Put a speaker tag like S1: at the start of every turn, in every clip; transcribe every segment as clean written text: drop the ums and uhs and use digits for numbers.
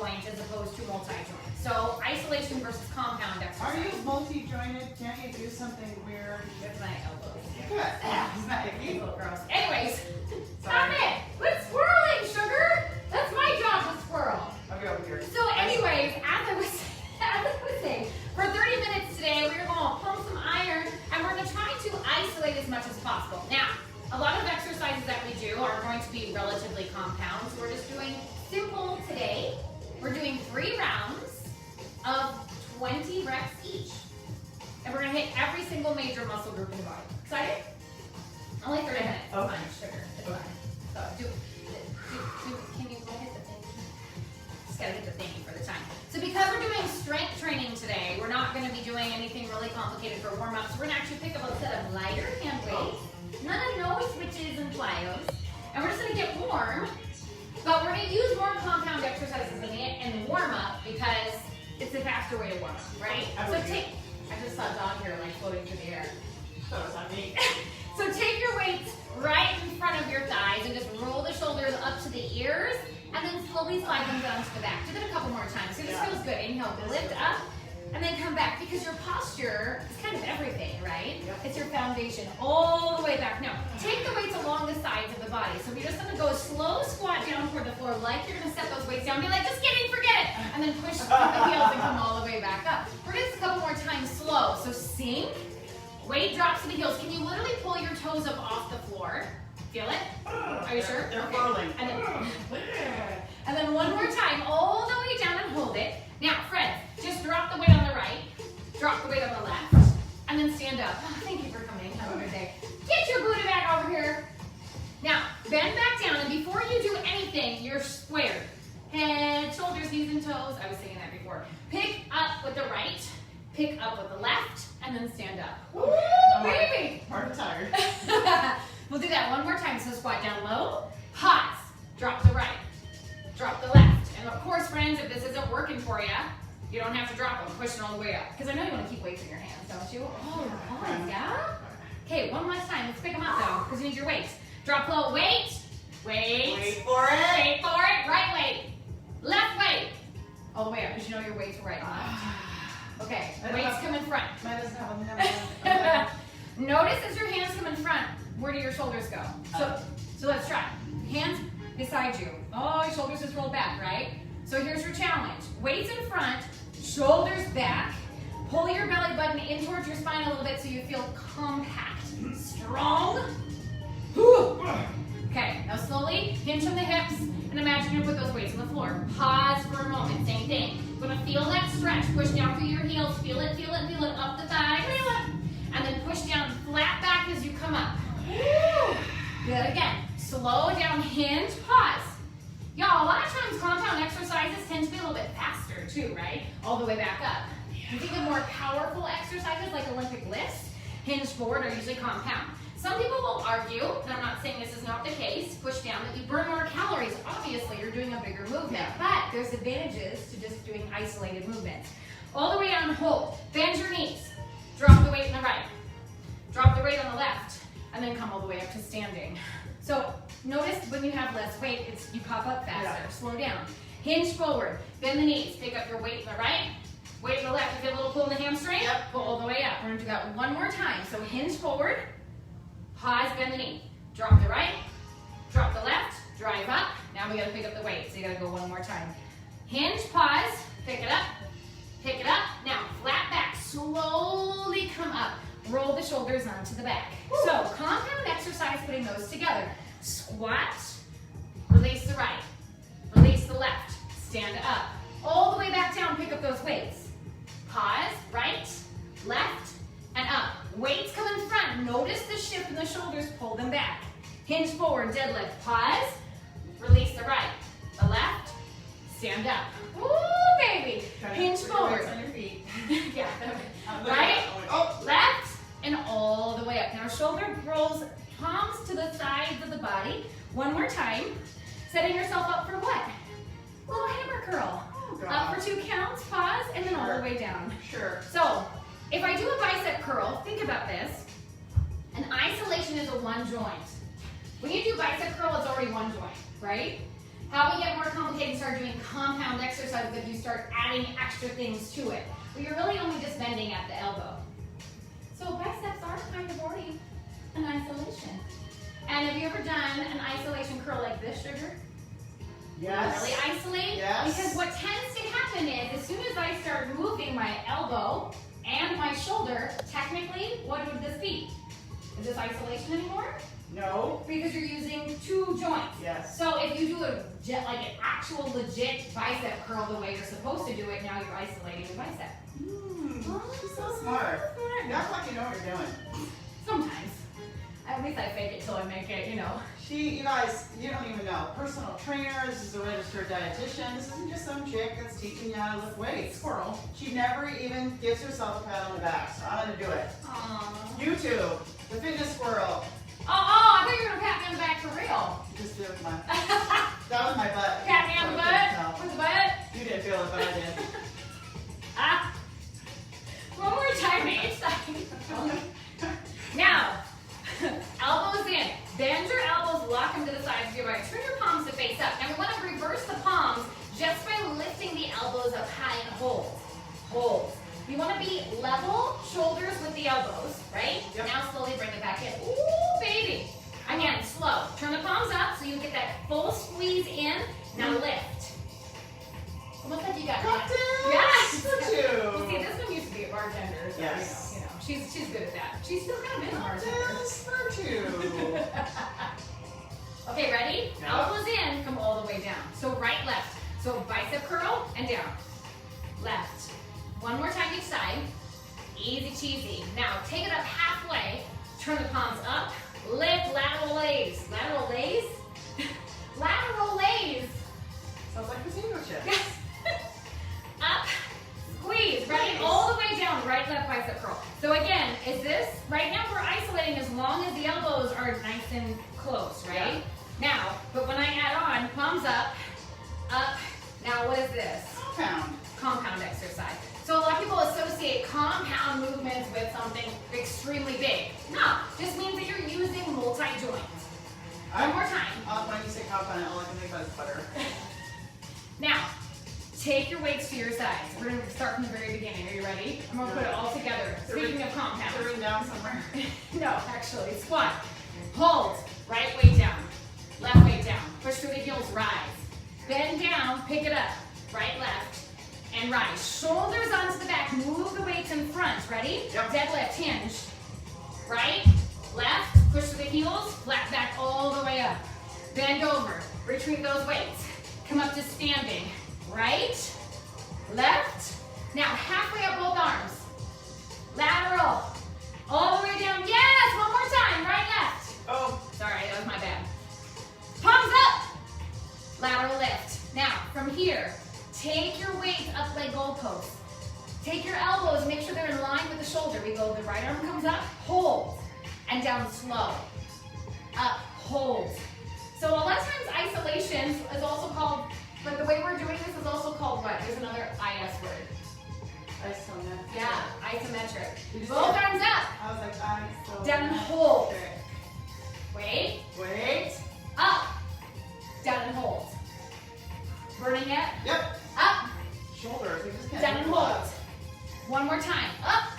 S1: joint as opposed to multi-joint. So isolation versus compound exercise.
S2: Are you multi-jointed? Can't you do something weird?
S1: With my elbows.
S2: Good. Nice.
S1: So gross. Anyways, stop it. Quit swirling, sugar. That's my job to swirl.
S2: I'll be over here.
S1: So anyways, as I was saying, for 30 minutes today, we're going to pump some iron, and we're going to try to isolate as much as possible. Now, a lot of exercises that we do are going to be relatively compound, so we're just doing simple today. We're doing 3 rounds of 20 reps each. And we're going to hit every single major muscle group in the body. Excited? Only 30 minutes.
S2: Okay.
S1: Fine, sugar. It's fine. So can you go hit the thing? Just gotta hit the thingy for the time. So because we're doing strength training today, we're not gonna be doing anything really complicated for warm-ups. We're gonna actually pick up a set of lighter hand weights, none of no switches and plyos, and we're just gonna get warm, but we're gonna use more compound exercises in the warm-up because it's a faster way to warm up, right? So I just saw Dawn here like floating through the air.
S2: So it's not me.
S1: So take your weights right in front of your thighs and just roll the shoulders up to the ears and then slowly slide them down to the back. Do that a couple more times. So this feels good. Inhale, lift up and then come back because your posture is kind of everything, right?
S2: Yep.
S1: It's your foundation all the way back. Now, take the weights along the sides of the body. So we're just gonna go slow squat down toward the floor like you're gonna set those weights down. Be like, just kidding, forget it. And then push the heels and come all the way back up. We're gonna do this a couple more times slow. So sink. Weight drops to the heels. Can you literally pull your toes up off the floor? Feel it? Are you sure?
S2: They're falling.
S1: And then one more time, all the way down and hold it. Now, friends, just drop the weight on the right, drop the weight on the left, and then stand up. Oh, thank you for coming. Have a good day. Get your Buddha back over here. Now, bend back down, and before you do anything, you're squared. Head, shoulders, knees, and toes. I was saying that before. Pick up with the right, pick up with the left, and then stand up. Woo, baby!
S2: Hard and tired.
S1: We'll do that one more time. So squat down low, pause, drop the right, drop the left. And of course, friends, if this isn't working for you, you don't have to drop them. Push it all the way up. Because I know you want to keep weights in your hands, don't you? Oh, pause, yeah? Okay, one last time. Let's pick them up though, because you need your weights. Drop low, wait, wait.
S2: Wait for it.
S1: Wait for it. Right weight, left weight. All the way up, because you know your weights are right and left. Okay, weights come in front.
S2: Mine doesn't have one.
S1: Notice as your hands come in front, where do your shoulders go? So let's try. Hands beside you. Oh, your shoulders just rolled back, right? So here's your challenge. Weights in front, shoulders back. Pull your belly button in towards your spine a little bit so you feel compact, strong. Okay, now slowly hinge from the hips and imagine you put those weights on the floor. Pause for a moment, same thing. We're gonna feel that stretch. Push down through your heels. Feel it, feel it, feel it. Up the thigh. Feel it. And then push down flat back as you come up. Good. Again, slow down, hinge, pause. Y'all, a lot of times compound exercises tend to be a little bit faster too, right? All the way back up. You think of more powerful exercises like Olympic lifts, hinge forward are usually compound. Some people will argue, and I'm not saying this is not the case, push down, that you burn more calories. Obviously, you're doing a bigger movement, but there's advantages to just doing isolated movements. All the way down, hold. Bend your knees. Drop the weight on the right. Drop the weight on the left, and then come all the way up to standing. So notice when you have less weight, you pop up faster.
S2: Yeah.
S1: Slow down. Hinge forward. Bend the knees. Pick up your weight on the right. Weight on the left. You feel a little pull in the hamstring?
S2: Yep.
S1: Pull all the way up. We're going to do that one more time. So hinge forward. Pause, bend the knee. Drop the right, drop the left, drive up. Now we gotta pick up the weight, so you gotta go one more time. Hinge, pause, pick it up, pick it up. Now, flat back, slowly come up. Roll the shoulders onto the back. Woo. So, compound exercise, putting those together. Squat, release the right, release the left, stand up. All the way back down, pick up those weights. Pause, right, left, and up. Weights come in front. Notice the shift in the shoulders. Pull them back. Hinge forward, deadlift. Pause. Release the right. The left. Stand up. Ooh, baby. Hinge forward.
S2: On your feet.
S1: Yeah. Right. Left. And all the way up. Now shoulder rolls, palms to the sides of the body. One more time. Setting yourself up for what? A little hammer curl.
S2: Oh,
S1: up for 2 counts. Pause. And then all the way down.
S2: Sure.
S1: So, if I do a bicep curl, think about this. An isolation is a one joint. When you do bicep curl, it's already one joint, right? How we get more complicated and start doing compound exercises if you start adding extra things to it. But you're really only just bending at the elbow. So biceps are kind of already an isolation. And have you ever done an isolation curl like this, Sugar?
S2: Yes.
S1: Really isolate?
S2: Yes.
S1: Because what tends to happen is as soon as I start moving my elbow and my shoulder, technically, what would this be? Is this isolation anymore?
S2: No.
S1: Because you're using two joints.
S2: Yes.
S1: So if you do like an actual legit bicep curl the way you're supposed to do it, now you're isolating the bicep.
S2: She's so smart. You act like you know what you're doing.
S1: Sometimes. At least I fake it till I make it, you know.
S2: You guys, you don't even know. Personal trainer, this is a registered dietitian. This isn't just some chick that's teaching you how to lift weights.
S1: Squirrel.
S2: She never even gives herself a pat on the back, so I'm gonna do it.
S1: Aww.
S2: YouTube, the fitness squirrel.
S1: Oh, I thought you were gonna pat me on the back for real.
S2: Just do it with my, that was my butt.
S1: Pat me on the butt? With the butt?
S2: You didn't feel it, but I did.
S1: Ah. One more time each side. Now, elbows in. Bend your elbows, lock them to the sides of your body. Turn your palms to face up. Now we want to reverse the palms just by lifting the elbows up high and hold. Hold. You want to be level shoulders with the elbows, right?
S2: Yep.
S1: Now slowly bring it back in. Ooh, baby. Again, slow. Turn the palms up so you get that full squeeze in. Now lift. Almost like you got
S2: Cocktails
S1: Yes.
S2: for two.
S1: You see, this one used to be a bartender. So,
S2: Yes.
S1: you know, she's good at that. She's still kind of in a bartender.
S2: Cocktails for two.
S1: Okay, ready?
S2: Yep.
S1: Elbows in, come all the way down. So right, left. So bicep curl and down. Left. One more time each side. Easy cheesy. Now take it up halfway. Turn the palms up. Lift, lateral lays. Lateral lays? Lateral lays.
S2: Sounds like potato chips.
S1: Yes. Up. Squeeze. Ready?
S2: Nice.
S1: All the way down. Right, left bicep curl. So again, is this, right now we're isolating as long as the elbows are nice and close, right?
S2: Yeah.
S1: Now, but when I add on, palms up, up. Now what is this?
S2: Compound.
S1: Compound exercise. So a lot of people associate compound movements with something extremely big. No, just means that you're using multi-joints. One more time.
S2: When you say compound, all I can think about is butter.
S1: Now, take your weights to your sides. We're going to start from the very beginning. Are you ready? I'm going to put it all together. Speaking of compound.
S2: Is it written down somewhere?
S1: No, actually, squat. Hold. Right weight down. Left weight down. Push through the heels, rise. Bend down, pick it up. Right, left, and rise. Shoulders onto the back. Move the weights in front. Ready?
S2: Yep.
S1: Deadlift, hinge. Right, left, push through the heels, flat back all the way up. Bend over, retrieve those weights. Come up to standing. Right, left. Now halfway up both arms. Lateral. All the way down. Yes, one more time. Right, left.
S2: Oh,
S1: Sorry, that was my bad. Palms up. Lateral lift. Now, from here, take your weight up like goalposts. Take your elbows, make sure they're in line with the shoulder. We go, the right arm comes up, hold, and down slow. Up, hold. So a lot of times isolation is also called, but the way we're doing this is also called what? There's another IS word.
S2: isometric.
S1: Yeah, isometric.
S2: Did you
S1: Both
S2: say-
S1: arms up.
S2: I was like, isometric.
S1: Down and hold. Wait.
S2: Wait.
S1: Up. Down and hold. Burning it.
S2: Yep.
S1: Up.
S2: Shoulders. We just can't
S1: Down
S2: do
S1: and
S2: a
S1: hold.
S2: lot.
S1: One more time. Up.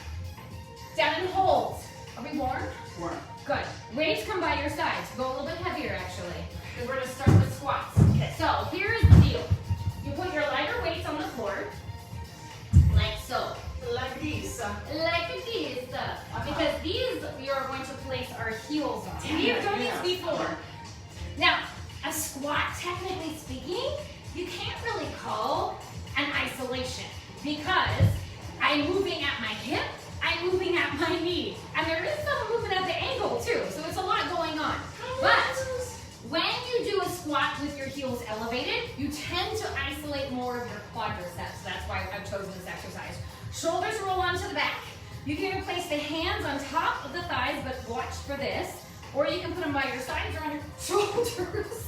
S1: Down and hold. Are we warm?
S2: Warm.
S1: Good. Weights come by your sides. Go a little bit heavier actually. Because we're going to start with squats.
S2: Okay.
S1: So here's the deal. You put your lighter weights on the floor. Like so.
S2: Like these.
S1: Like this. Because these we are going to place our heels on.
S2: Damn
S1: We
S2: it,
S1: have done
S2: yeah.
S1: these before. Now, a squat, technically speaking, you can't really call an isolation because I'm moving at my hip, I'm moving at my knee, and there is some movement at the ankle too, so it's a lot going on. But when you do a squat with your heels elevated, you tend to isolate more of your quadriceps. That's why I've chosen this exercise. Shoulders roll onto the back. You can either place the hands on top of the thighs, but watch for this, or you can put them by your sides or on your shoulders.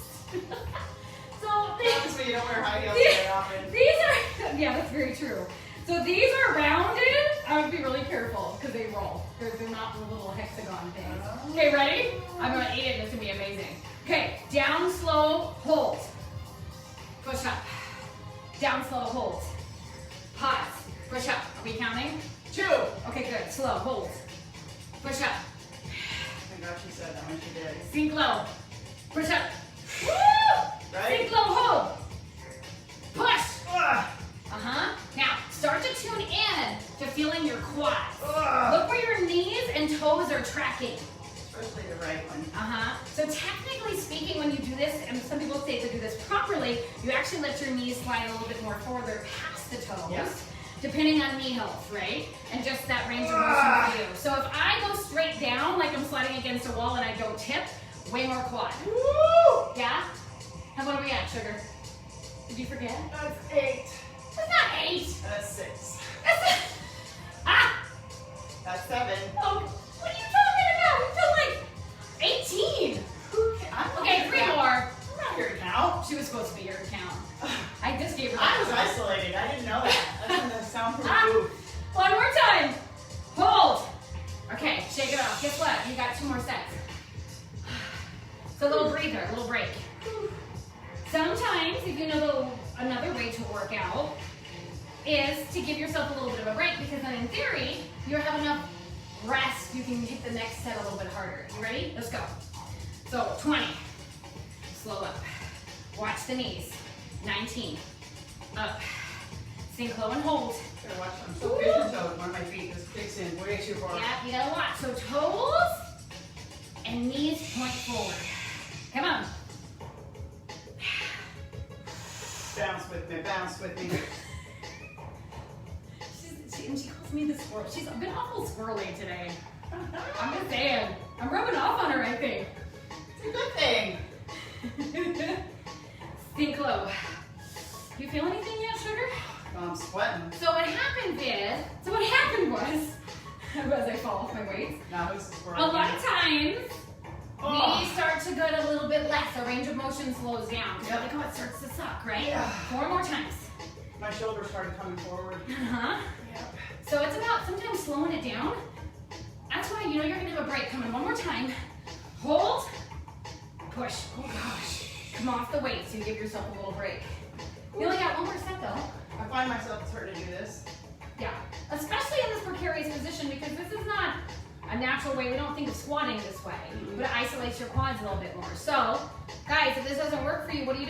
S1: So
S2: That's why you don't wear high heels very often.
S1: these are, yeah, that's very true. So these are rounded. I would be really careful because they roll. They're not the little hexagon things. Okay, ready? I'm gonna eat it and it's gonna be amazing. Okay, down, slow, hold. push up. Down, slow, hold. Pause, push up. Are we counting?
S2: 2.
S1: Okay, good. Slow, hold. Push up.
S2: Thank God she said that when she did.
S1: Sink low. Push up. Woo!
S2: Right?
S1: Sink low, hold. Push.
S2: Ah,
S1: Uh-huh. Now, start to tune in to feeling your quads.
S2: ah.
S1: Look where your knees and toes are tracking.
S2: Especially the right one.
S1: Uh-huh. So technically speaking, when you do this, and some people say to do this properly, you actually let your knees slide a little bit more further past the toes.
S2: Yeah.
S1: Depending on knee health, right? And just that range of motion for you. So if I go straight down like I'm sliding against a wall and I don't tip, way more quad.
S2: Woo!
S1: Yeah? And what are we at, sugar? Did you forget?
S2: That's 8.
S1: It's not 8.
S2: That's 6.
S1: That's ah!
S2: That's 7.
S1: Oh, what are you talking about? We feel like 18. Okay, 3 more.
S2: I'm not here to count.
S1: She was supposed to be here to count. I just gave her
S2: I was isolated. I didn't know that. That's in the soundproof booth.
S1: One more time. Hold. Okay, shake it off. Guess what? You got 2 more sets. So a little breather, a little break. Sometimes, if you know another way to work out is to give yourself a little bit of a break, because then in theory, you have enough rest, you can hit the next set a little bit harder. You ready? Let's go. So 20. Slow up. Watch the knees. 19. Up. Sink low and hold.
S2: Gotta watch. I'm so pigeon-toed. One of my feet just kicks in way too far.
S1: Yeah, you gotta watch. So toes and knees point forward. Come on.
S2: Bounce with me. Bounce with me.
S1: And she calls me the squirrel. She's been awful squirrely today. I'm just saying. I'm rubbing off on her, I think.
S2: It's a good thing.
S1: Sink low. You feel anything yet, sugar?
S2: I'm sweating.
S1: So what happened was, as I fall off my weights,
S2: Now who's the
S1: a
S2: squirrel?
S1: lot of times,
S2: Oh.
S1: knees start to get a little bit less. The range of motion slows down.
S2: Yep.
S1: Look how it starts to suck, right?
S2: Yeah.
S1: 4 more times.
S2: My shoulders started coming forward.
S1: Uh-huh.
S2: Yep.
S1: So it's about sometimes slowing it down. That's why you know you're gonna have a break coming. One more time. Hold. Push. Oh gosh. Come off the weight so you give yourself a little break. You only got 1 more set though.
S2: I find myself starting to do this.
S1: Yeah. Especially in this precarious position, because this is not a natural way. We don't think of squatting this way, but it isolates your quads a little bit more. So, guys, if this doesn't work for you, what do?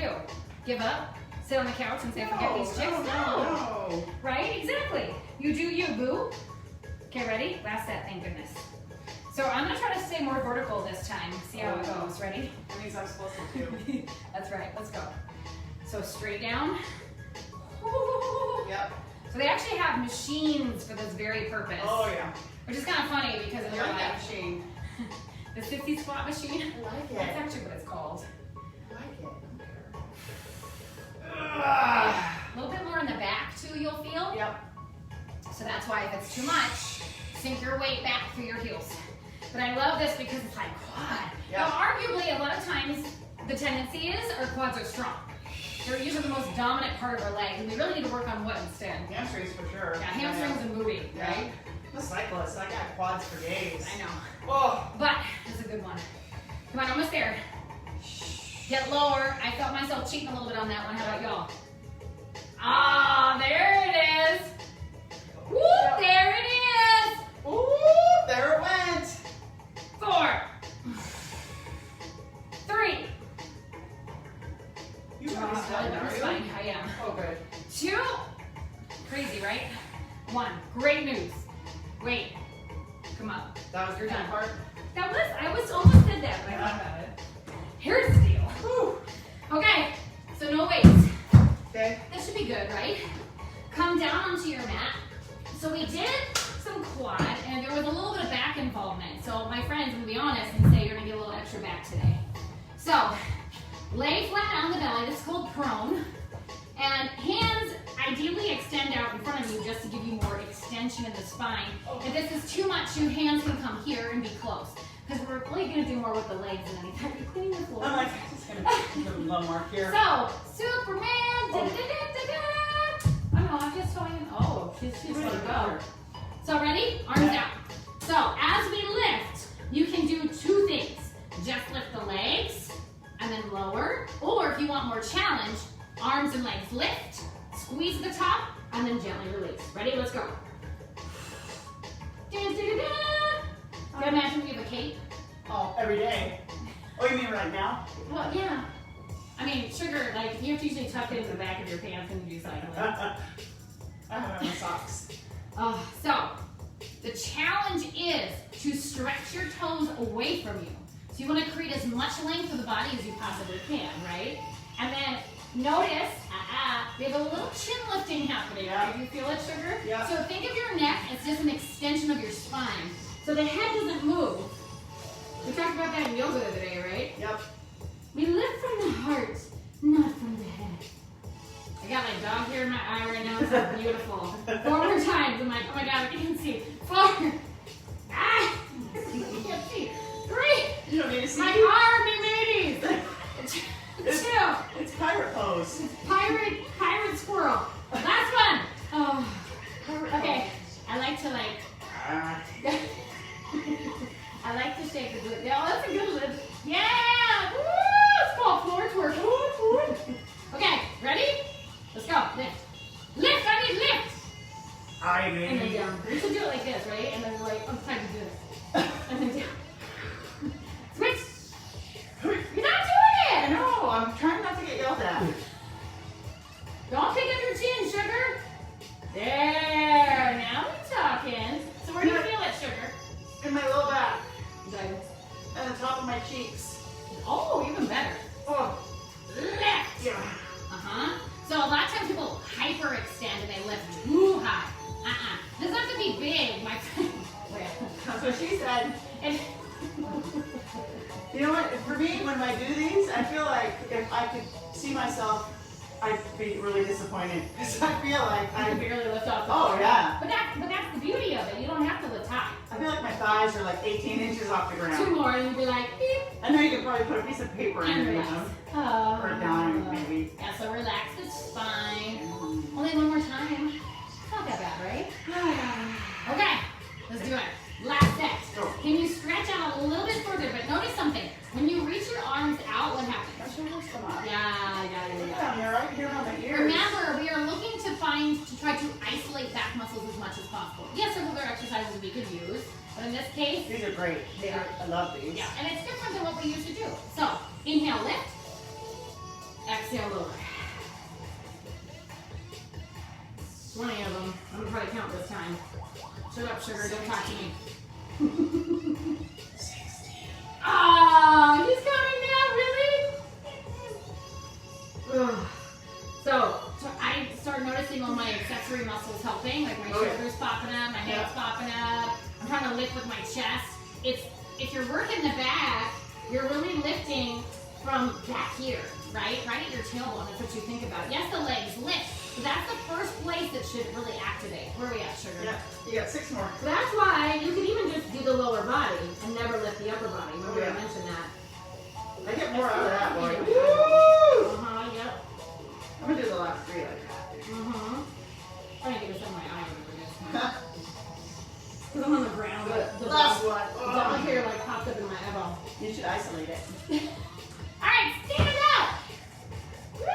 S1: Give up? Sit on the couch and say, forget these chicks?
S2: No.
S1: Right? Exactly. You do you, boo. Okay, ready? Last set, thank goodness. So I'm gonna try to stay more vertical this time. See how it goes. Ready?
S2: That means I'm supposed to do.
S1: That's right, let's go. So straight down.
S2: Yep.
S1: So they actually have machines for this very purpose.
S2: Oh yeah.
S1: Which is kind of funny because
S2: I
S1: they're
S2: like that
S1: like,
S2: machine.
S1: the 50 squat machine.
S2: I like
S1: That's
S2: it.
S1: actually what it's called.
S2: I like it.
S1: A little bit more in the back too, you'll feel.
S2: Yep.
S1: So that's why if it's too much, sink your weight back through your heels. But I love this because it's like quad.
S2: Yeah.
S1: Now arguably a lot of times the tendency is our quads are strong. They're usually the most dominant part of our leg, and we really need to work on what instead?
S2: Hamstrings for sure.
S1: Yeah, hamstrings and booty,
S2: Yeah.
S1: right?
S2: I'm a cyclist. I got quads for days.
S1: I know.
S2: Oh.
S1: But it's a good one. Come on, almost there. Get lower. I felt myself cheating a little bit on that one. How about y'all? Ah, there it is. Woo, there it is.
S2: Ooh, there it went.
S1: 4, 3.
S2: You are sweating, are
S1: It's
S2: you?
S1: fine. I am.
S2: Oh, good.
S1: 2. Crazy, right? 1. Great news. Wait. Come up.
S2: That was your
S1: Done.
S2: part.
S1: I almost did that, but I thought about it. Here's the deal.
S2: Whew.
S1: Okay, so no weights.
S2: Okay.
S1: This should be good, right? Come down onto your mat. So we did some quad, and there was a little bit of back involvement. So my friends, I'm gonna be honest and say you're gonna get a little extra back today. So, lay flat on the belly. This is called prone. And hands ideally extend out in front of you just to give you more extension in the spine. If this is too much, your hands can come here and be close. Because we're really gonna do more with the legs than anything. You're cleaning the floor.
S2: I'm like, just gonna put a low mark here.
S1: So, Superman! Da-da-da-da-da-da. I know, I'm just showing. Oh, she's ready to go. So, ready? Arms out. So, as we lift, you can do 2 things. Just lift the legs and then lower. Or if you want more challenge, arms Squeeze at the top, and then gently release. Ready? Let's go. Da, da, da, da. Can you imagine we have a cape?
S2: Oh, every day. Oh, you mean right now?
S1: Well, yeah. I mean, sugar, like, you have to usually tuck it in the back of your pants when you do cycling.
S2: I have it on my socks.
S1: So, the challenge is to stretch your toes away from you. So you want to create as much length of the body as you possibly can, right? And then notice, we have a little chin lifting happening.
S2: Yeah.
S1: Do you feel it, sugar?
S2: Yeah.
S1: So think of your neck as just an extension of your spine. So the head doesn't move. We talked about that in yoga the other day, right?
S2: Yep.
S1: We live from the heart, not from the head. I got my dog hair in my eye right now. It's so beautiful. 4 more times. I'm like, oh my god, I can't see. 4. Ah! I can't see. 3.
S2: You don't need to see.
S1: My arm, me mateys. 2.
S2: It's pirate pose.
S1: Pirate squirrel. Last one. Oh. Okay. I like to I like to shake the glute. Yeah, that's a good lift. Yeah! Woo! It's called floor twerk. Okay, ready? Let's go. Lift. Lift! I need lift!
S2: I
S1: And then
S2: mean.
S1: down. You should do it like this, right? And then like, I'm trying to do this. And then down. Switch! You're not doing it!
S2: No, I'm trying not to get yelled at.
S1: Don't pick up your chin, sugar. There. Now we're talking. So where do you feel it, sugar?
S2: In my low back
S1: Good.
S2: and the top of my cheeks.
S1: Oh, even better.
S2: Oh,
S1: Lift.
S2: yeah.
S1: So a lot of times people hyperextend and they lift too high. Doesn't have to be big, my friend.
S2: That's what she said.
S1: And
S2: You know what? For me, when I do these, I feel like if I could see myself, I'd be really disappointed. Because I feel like
S1: I can barely lift off the
S2: Oh,
S1: floor.
S2: yeah.
S1: But that's the beauty of it. You don't have to lift high.
S2: I feel like my thighs are like 18 inches off the
S1: 2
S2: ground.
S1: more and you'll be like, beep.
S2: I know you could probably put a piece of paper in
S1: And
S2: there, you
S1: relax.
S2: know?
S1: Oh.
S2: Or a dime, maybe.
S1: Yeah, so relax the spine. Only 1 more time. It's not that bad, right? Okay, let's do it. Last set.
S2: Go.
S1: Can you stretch out a little bit further? But notice something. When you reach your arms out, what
S2: My
S1: happens?
S2: shoulders come up.
S1: Yeah.
S2: Down here, right here on my ears.
S1: Remember, we are looking to try to isolate back muscles as much as possible. Yes, there are other exercises we could use, but in this case,
S2: These are great. I love these.
S1: yeah, and it's different than what we used to do. So, inhale, lift. Exhale, lower. 20 of them. I'm gonna try to count this time. Shut up, sugar. Don't talk to me.
S2: 60.
S1: Ah, he's coming now, really? Ugh. So I start noticing all my accessory muscles helping, like my
S2: Oh, yeah.
S1: shoulders popping up, my hips popping up. I'm trying to lift with my chest. If you're working the back, you're really lifting from back here, right? Right at your tailbone. That's what you think about. Yes, the legs lift. But that's the first place that should really activate. Where are we at, sugar?
S2: Yeah, you got 6 more.
S1: So that's why you can even just do the lower body and never lift the upper body. Remember
S2: Yeah.
S1: I mentioned that.
S2: I get more out of that, boy.
S1: Uh-huh, yep.
S2: I'm gonna do the last 3 like that.
S1: Uh-huh. I'm gonna get this on my eye over this. Because I'm on the ground.
S2: The
S1: The
S2: last
S1: dog
S2: one.
S1: dog hair like popped up in my elbow.
S2: You should isolate it.
S1: Alright, stand up! Woo!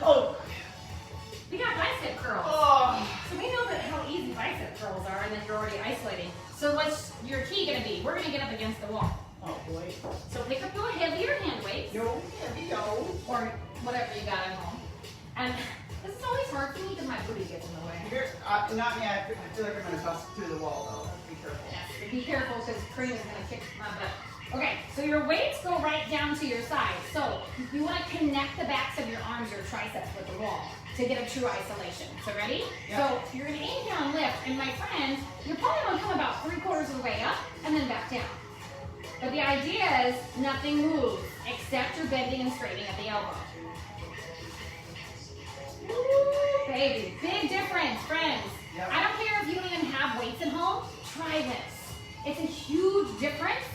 S2: Oh.
S1: We got bicep curls.
S2: Oh.
S1: So we know that how easy bicep curls are and that you're already isolating. So what's your key gonna be? We're gonna get up against the wall.
S2: Oh boy.
S1: So pick up your heavier hand weights.
S2: Yo, heavy, yo.
S1: Or whatever you got at home. And this is always hard for me because my booty gets in the way.
S2: Not me. I feel like I'm gonna bust through the wall though. Be careful.
S1: Yes, be careful because cream is gonna kick my butt. Okay, so your weights go right down to your sides. So you want to connect the backs of your arms, your triceps with the wall to get a true isolation. So ready?
S2: Yeah.
S1: So you're gonna inhale and lift, and my friend, you're probably gonna come about 3/4 of the way up and then back down. But the idea is nothing moves except you're bending and straightening at the elbow. Woo, baby, big difference, friends.
S2: Yep.
S1: I don't care if you don't even have weights at home, try this. It's a huge difference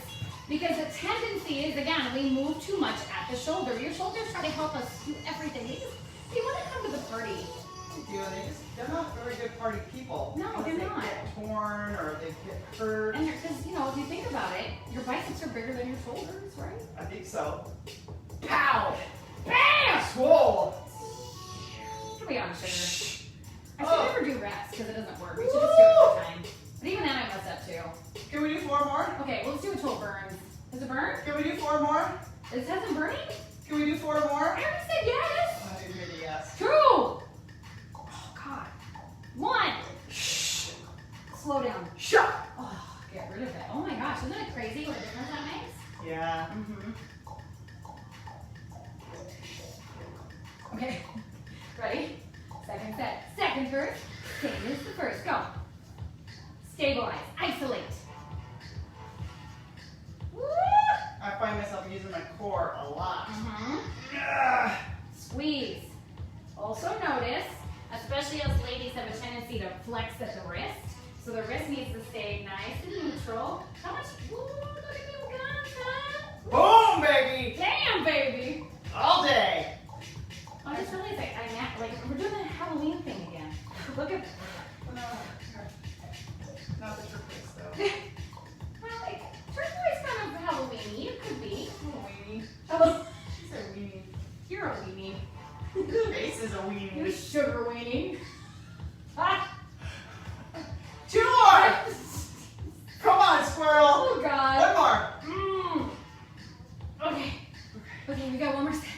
S1: because the tendency is, again, we move too much at the shoulder. Your shoulders try to help us do everything. They want to come to the party.
S2: They're not very good party people.
S1: No, they're not.
S2: They get torn or they get hurt.
S1: And because, if you think about it, your biceps are bigger than your shoulders, right?
S2: I think so. Pow!
S1: Bam!
S2: Swole!
S1: Here we are, sugar. I should
S2: Oh.
S1: never do reps because it doesn't work. We should just do it full time. But even then I mess up too.
S2: Can we do 4 more?
S1: Okay, well, let's do it till it burns. Does it burn?
S2: Can we do 4 more?
S1: It hasn't burning?
S2: Can we do 4 more?
S1: I already said yes.
S2: I didn't hear the yes.
S1: 2. Oh, God. 1. Slow down.
S2: Shut.
S1: Oh, get rid of it. Oh my gosh, isn't it crazy what a difference that makes?
S2: Yeah.
S1: Mm-hmm. Okay, ready? Second set. Second verse. Same as the first. Go. Stabilize. Isolate. Woo!
S2: I find myself using my core a lot.
S1: Mm-hmm.
S2: Ugh.
S1: Squeeze. Also notice, especially as ladies have a tendency to flex at the wrist, so the wrist needs to stay nice and neutral. How much? Ooh, look at them guns, huh?
S2: Boom, baby.
S1: Damn, baby.
S2: All day.
S1: I just realized like we're doing that Halloween thing again. Look at.
S2: Not the triplets, though.
S1: Well, like turquoise kind of Halloween-y. It could be.
S2: Oh, weenie.
S1: Oh,
S2: She's a weenie.
S1: you're a weenie.
S2: Face is a
S1: You're
S2: weenie.
S1: sugar weenie. Ah.
S2: 2 more. Come on, squirrel.
S1: Oh God.
S2: 1 more.
S1: Okay. Okay, we got one more set.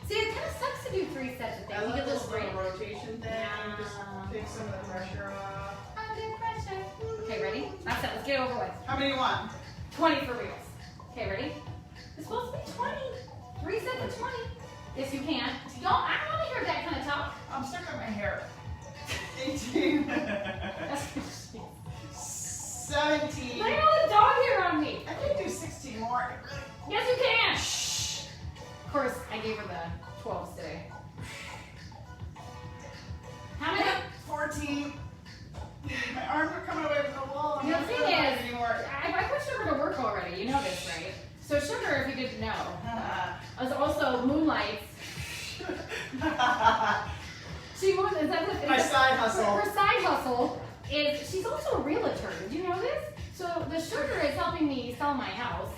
S1: See, it kind of sucks to do 3 sets of things.
S2: I
S1: You
S2: love
S1: get a
S2: this
S1: little break.
S2: little rotation thing.
S1: Yeah.
S2: Just take some of the pressure off.
S1: Under pressure. Okay, ready? Last set. Let's get it over with.
S2: How many you want?
S1: 20 for reals. Okay, ready? It's supposed to be 20. 3 sets of 20. If you can. I don't want to hear that kind of talk.
S2: I'm stuck on my hair. 18.
S1: That's
S2: 17.
S1: I know the dog hair on me.
S2: I can do 16 more.
S1: Yes, you can. Shh. Of course, I gave her the 12s today. How many?
S2: 14. My arms are coming away from the wall. I'm
S1: The
S2: not
S1: thing
S2: feeling it
S1: is,
S2: anymore.
S1: I put Sugar to work already. You know this, right? So Sugar, if you didn't know, is also moonlights. She moves. Is that what?
S2: My side hustle.
S1: Her side hustle is she's also a realtor. Did you know this? So the Sugar is helping me sell my house,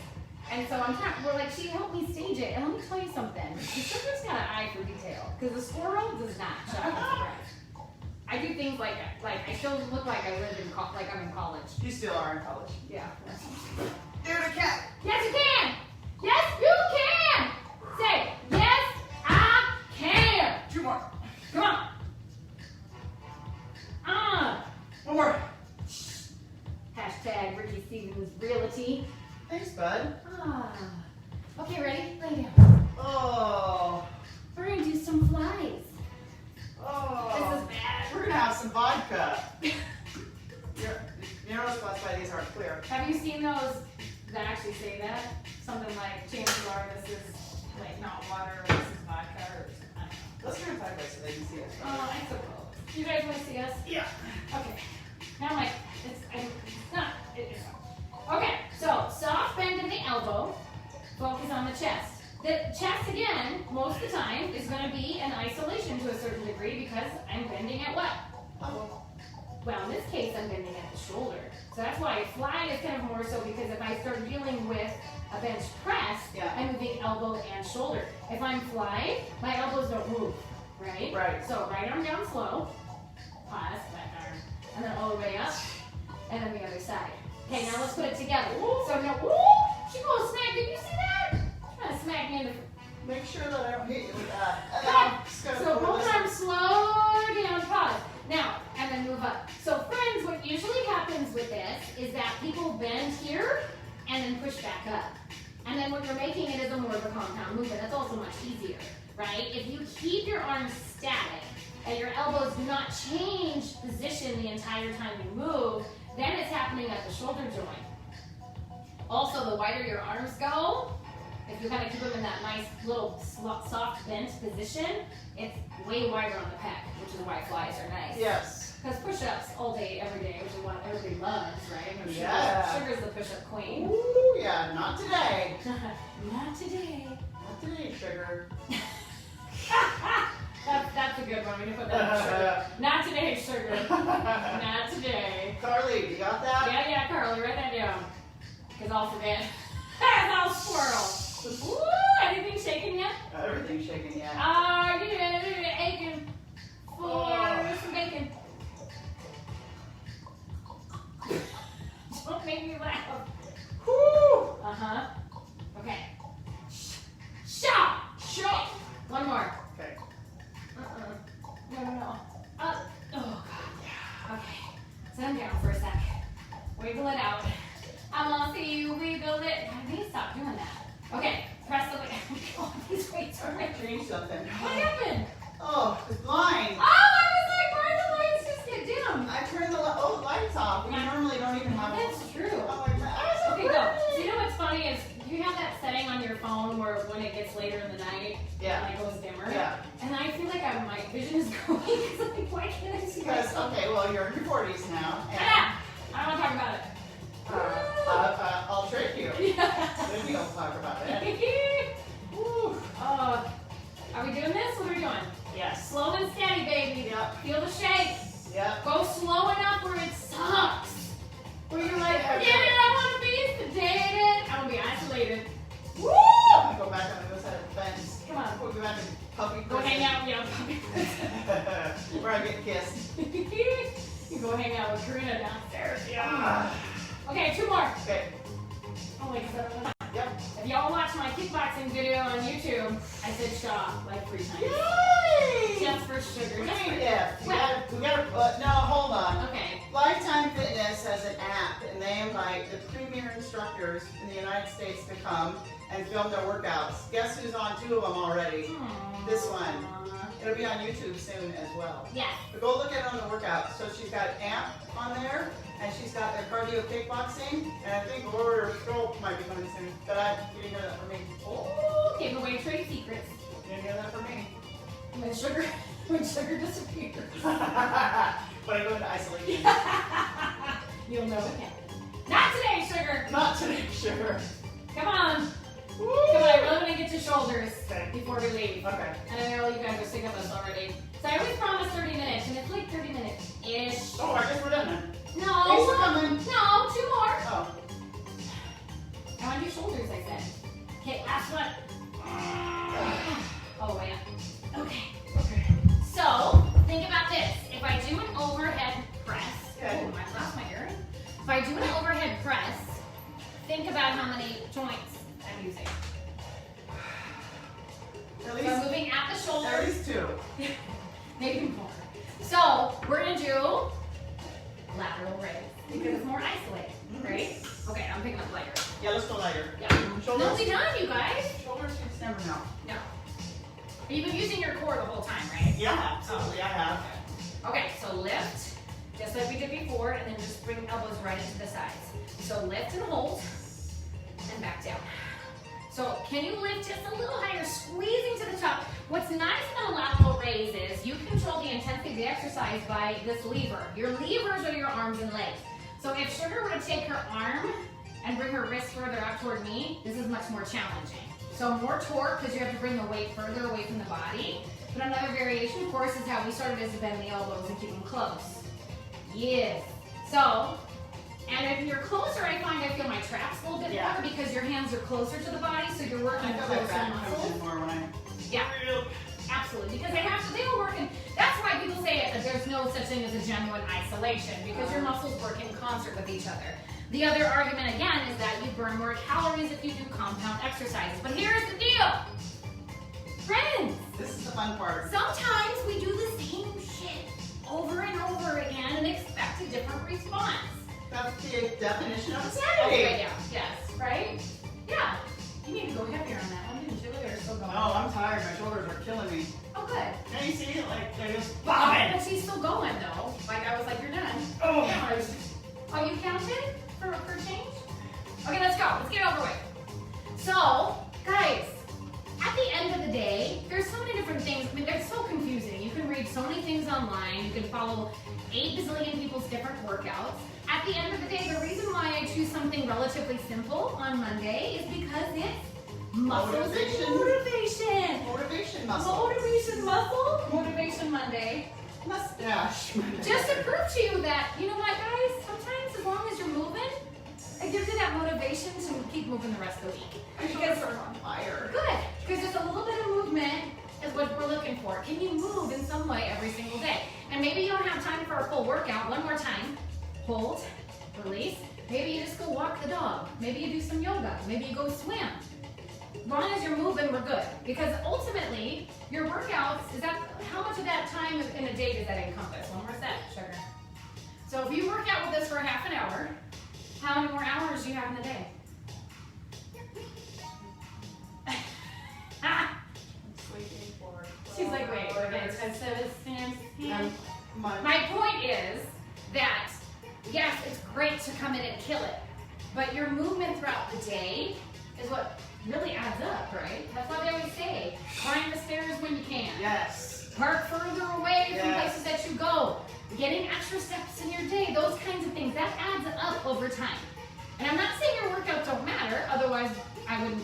S1: and so we're like, she helped me stage it. And let me tell you something. The Sugar's got an eye for detail, because the squirrel does not. Shut up. I do things like I still look like I live in like I'm in college.
S2: You still are in college.
S1: Yeah.
S2: Dude, I can't.
S1: Yes, you can. Yes, you can. Say yes, I can.
S2: 2 more.
S1: Come on.
S2: 1 more.
S1: Hashtag Ricky Stevens Realty.
S2: Thanks, bud.
S1: Okay, ready? Lay down.
S2: Oh.
S1: We're gonna do some flies.
S2: Oh.
S1: This is bad.
S2: We're gonna have some vodka. You're not supposed to buy these aren't clear.
S1: Have you seen those that actually say that? Something like, chances are this is like not water, or this is vodka, or something. I don't know.
S2: Let's turn it sideways so they can see us.
S1: Oh, I suppose. You guys want to see us?
S2: Yeah.
S1: Okay. Now I'm like, it's not. Okay, so soft bend in the elbow. Focus on the chest. The chest, again, most of the time, is going to be in isolation to a certain degree because I'm bending at what? Well, in this case, I'm bending at the shoulder. So that's why fly is kind of more so because if I start dealing with a bench press,
S2: Yeah.
S1: I'm moving elbow and shoulder. If I'm fly, my elbows don't move, right?
S2: Right.
S1: So right arm down slow, pause, left arm, and then all the way up, and then the other side. Okay, now let's put it together. So now, ooh, she goes smack. Did you see that? She's trying to smack me in the.
S2: Make sure that I don't hit you with that. And
S1: Come
S2: then
S1: on.
S2: I'm just gonna
S1: So
S2: pull
S1: both
S2: this-
S1: arms slow down, pause. Now, and then move up. So friends, what usually happens with this is that people bend here and then push back up. And then what you're making it is a more of a compound movement. That's also much easier, right? If you keep your arms static and your elbows do not change position the entire time you move, then it's happening at the shoulder joint. Also, the wider your arms go, if you kind of keep them in that nice little soft bent position, it's way wider on the pec, which is why flies are nice.
S2: Yes.
S1: Because push-ups all day, every day, which is what everybody loves, right? I mean,
S2: Yeah.
S1: Sugar's the push-up queen.
S2: Ooh, yeah, not today.
S1: Not today.
S2: Not today, sugar.
S1: That's a good one. We can put that in Sugar. Not today, Sugar. Not today.
S2: Carly, you got that?
S1: Yeah, Carly, write that down. Because I'll forget. I'll squirrel. Ooh, anything shaking yet?
S2: Everything's shaking, yeah.
S1: Are you aching for some bacon. Don't make me laugh.
S2: Woo!
S1: Uh-huh. Okay. Shot!
S2: Shot!
S1: One more.
S2: Okay.
S1: No. Oh, God. Okay. Sit him down for a sec. Wiggle it out. I want to see you wiggle it. I need to stop doing that. Okay. Press the weight. Oh, these weights are
S2: I changed something.
S1: What happened?
S2: Oh, it's blind.
S1: Oh, I was like, why did the lights just get dim?
S2: I turned the lights off. We normally don't even have.
S1: That's true.
S2: I'm like, ah,
S1: Okay, go. So you know what's funny is you have that setting on your phone where when it gets later in the night,
S2: Yeah.
S1: it goes dimmer.
S2: Yeah.
S1: And I feel like my vision is going because like, why can't I see
S2: Because
S1: myself?
S2: okay, well you're in your 40s now, and
S1: Ah, I don't want to talk about it.
S2: I'll trick you.
S1: Yeah.
S2: Maybe I'll talk about it. Woo.
S1: Are we doing this? What are we doing?
S2: Yes.
S1: Slow and steady, baby.
S2: Yep.
S1: Feel the shake.
S2: Yep.
S1: Go slow enough where it sucks. Where you're like,
S2: Yeah.
S1: forget it, I want to be sedated. I want to be isolated.
S2: Woo! I'm gonna go back on the other side of the fence.
S1: Come on.
S2: We'll go back and puppy.
S1: Go hang out,
S2: Where I get kissed.
S1: You go hang out with Karina downstairs.
S2: Yeah.
S1: Okay, 2 more.
S2: Okay.
S1: Oh, wait, 7.
S2: Yep.
S1: If y'all watch my kickboxing video on YouTube, I said Shaw like 3 times.
S2: Yay!
S1: Just for sugar. Just for
S2: Yeah. We gotta. No, hold on.
S1: Okay.
S2: Lifetime Fitness has an app, and they invite the premier instructors in the United States to come and film their workouts. Guess who's on 2 of them already? This one. It'll be on YouTube soon as well.
S1: Yes.
S2: But go look at it on the workout. So she's got AMP on there, and she's got their cardio kickboxing, and I think Warrior Scope might be coming soon. But you didn't hear that from me.
S1: Oh, gave away trade secrets.
S2: You didn't hear that from me.
S1: When sugar disappears.
S2: But I go into isolation.
S1: You'll know what happened. Not today, sugar.
S2: Not today, sugar.
S1: Come on.
S2: Woo!
S1: Come on, I really want to get to shoulders
S2: Okay.
S1: before we leave.
S2: Okay.
S1: And I know you guys are sick of us already. So I always promise 30 minutes, and it's like 30 minutes-ish.
S2: Oh, I guess we're done then.
S1: No.
S2: Thanks for coming.
S1: No, 2 more.
S2: Oh.
S1: I want to do shoulders, I said. Okay, last one. Oh, wait. Okay.
S2: Okay.
S1: So, think about this. If I do an overhead press,
S2: Okay.
S1: oh, I lost my earring. If I do an overhead press, think about how many joints I'm using.
S2: At
S1: So I'm
S2: least,
S1: moving at the
S2: at
S1: shoulders,
S2: least 2.
S1: maybe more. So, we're going to do lateral raise because it's more isolated, right? Okay, I'm picking up lighter.
S2: Yeah, let's go lighter.
S1: Yeah.
S2: Shoulders.
S1: No, we done, you guys.
S2: Shoulders, you just never know.
S1: No. You've been using your core the whole time, right?
S2: Yeah, absolutely, I have.
S1: Okay, so lift, just like we did before, and then just bring elbows right into the sides. So lift and hold, and back down. So can you lift just a little higher, squeezing to the top? What's nice about a lateral raise is you control the intensity of the exercise by this lever. Your levers are your arms and legs. So if Sugar were to take her arm and bring her wrist further out toward me, this is much more challenging. So more torque because you have to bring the weight further away from the body. But another variation, of course, is how we started is to bend the elbows and keep them close. Yes. So, and if you're closer, I find I feel my traps a little bit
S2: Yeah.
S1: more because your hands are closer to the body, so you're working
S2: I feel
S1: closer
S2: like that comes
S1: muscles.
S2: in more when I.
S1: Yeah, absolutely. Because they all work in, that's why people say that there's no such thing as a genuine isolation, because your muscles work in concert with each other. The other argument, again, is that you burn more calories if you do compound exercises. But here's the deal. Friends,
S2: This is the fun part.
S1: sometimes we do the same shit over and over again and expect a different response.
S2: That's the definition of
S1: Okay,
S2: insanity.
S1: yeah, yes, right? Yeah. You need to go heavier on that one, didn't you? They're still going.
S2: Oh, I'm tired. My shoulders are killing me.
S1: Oh, good.
S2: Can you see? Like, they're just bobbing.
S1: But she's still going, though. Like, I was like, you're done.
S2: Oh,
S1: Oh, you counted for change? Okay, let's go. Let's get it over with. So, guys, at the end of the day, there's so many different things. I mean, they're so confusing. You can read so many things online. You can follow 8 bazillion people's different workouts. At the end of the day, the reason why I choose something relatively simple on Monday is because it's muscles
S2: Motivation.
S1: and motivation.
S2: motivation muscle.
S1: Motivation muscle, motivation Monday.
S2: Mustache.
S1: Just to prove to you that, you know what, guys, sometimes as long as you're moving, it gives you that motivation to keep moving the rest of the week.
S2: My shoulders are on fire.
S1: Good, because just a little bit of movement is is what we're looking for. Can you move in some way every single day? And maybe you don't have time for a full workout. One more time. Hold, release. Maybe you just go walk the dog. Maybe you do some yoga. Maybe you go swim. As long as you're moving, we're good. Because ultimately, your workouts, how much of that time in a day does that encompass? One more set, sugar. So if you work out with us for a half an hour, how many more hours do you have in the day?
S2: Sleeping for
S1: She's like, wait,
S2: hours.
S1: My point is that, yes, it's great to come in and kill it, but your movement throughout the day is what really adds up, right? That's what they always say. Climb the stairs when you can.
S2: Yes.
S1: Park further away from
S2: Yes.
S1: places that you go. Getting extra steps in your day, those kinds of things, that adds up over time. And I'm not saying your workouts don't matter, otherwise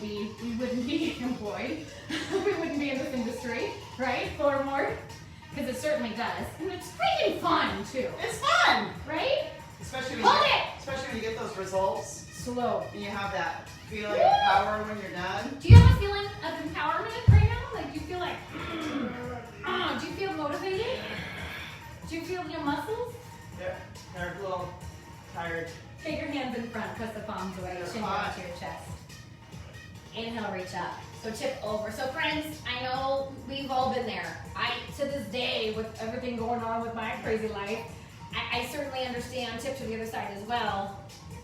S1: we wouldn't be employed. We wouldn't be in this industry, right? Or more. Because it certainly does. And it's freaking fun too,
S2: It's fun.
S1: right?
S2: Especially
S1: Hold it!
S2: especially when you get those results
S1: Slow.
S2: and you have that feeling of power when you're done.
S1: Do you have a feeling of empowerment right now? Like you feel like, do you feel motivated? Do you feel your muscles?
S2: They're a little tired.
S1: Take your hands in front, press the palms away,
S2: They're
S1: chin
S2: hot.
S1: down to your chest. Inhale, reach up. So tip over. So friends, I know we've all been there. To this day, with everything going on with my crazy life, I certainly understand, tip to the other side as well,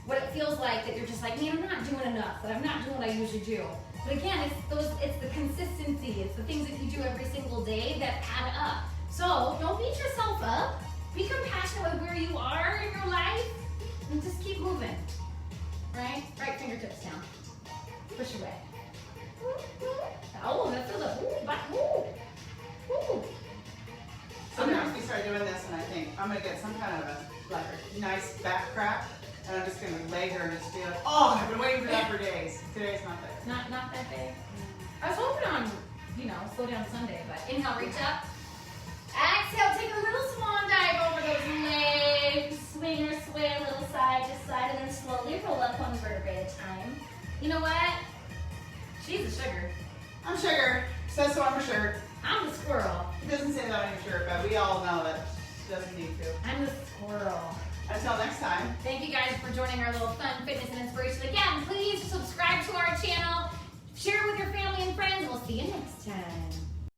S1: what it feels like that you're just like, man, I'm not doing enough, that I'm not doing what I usually do. But again, it's the consistency, it's the things that you do every single day that add up. So don't beat yourself up. Be compassionate with where you are in your life and just keep moving. Right? Right fingertips down. Push away. Oh, that feels like, ooh, back, ooh. Ooh.
S2: Sometimes we start doing this and I think I'm gonna get some kind of a nice back crack and I'm just gonna lay here and just be like, oh, I've been waiting for that for days. Today's not that.
S1: Not that big. I was hoping on, slow down Sunday, but inhale, reach up. Exhale, take a little swan dive over those legs. Swing or sway a little side to side, and then slowly roll up one vertebrae at a time. You know what? She's a sugar.
S2: I'm sugar. Says so on her shirt.
S1: I'm the squirrel.
S2: It doesn't say that on your shirt, but we all know that she doesn't need to.
S1: I'm the squirrel.
S2: Until next time.
S1: Thank you guys for joining our little fun fitness and inspiration. Again, please subscribe to our channel, share it with your family and friends, and we'll see you next time.